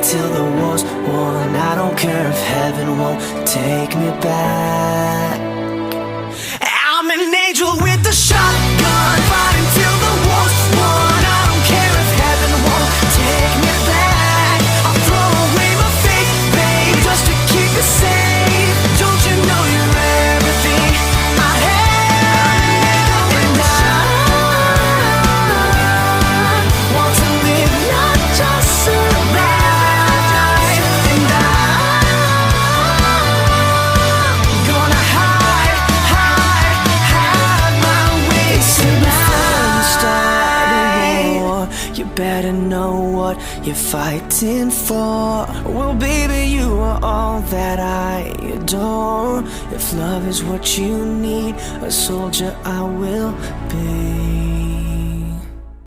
until the war's won. I don't care if heaven won't take me back. I'm an angel with a shotgun, fighting till the war's won. I don't care if heaven won't take me back. I'll throw away my faith, babe, just to keep you safe. Don't you know you're everything I have? And I want to live, not just survive. And I'm gonna hide my way tonight. You better know what you're fighting for. Well, baby, you are all that I adore. If love is what you need, a soldier I will be.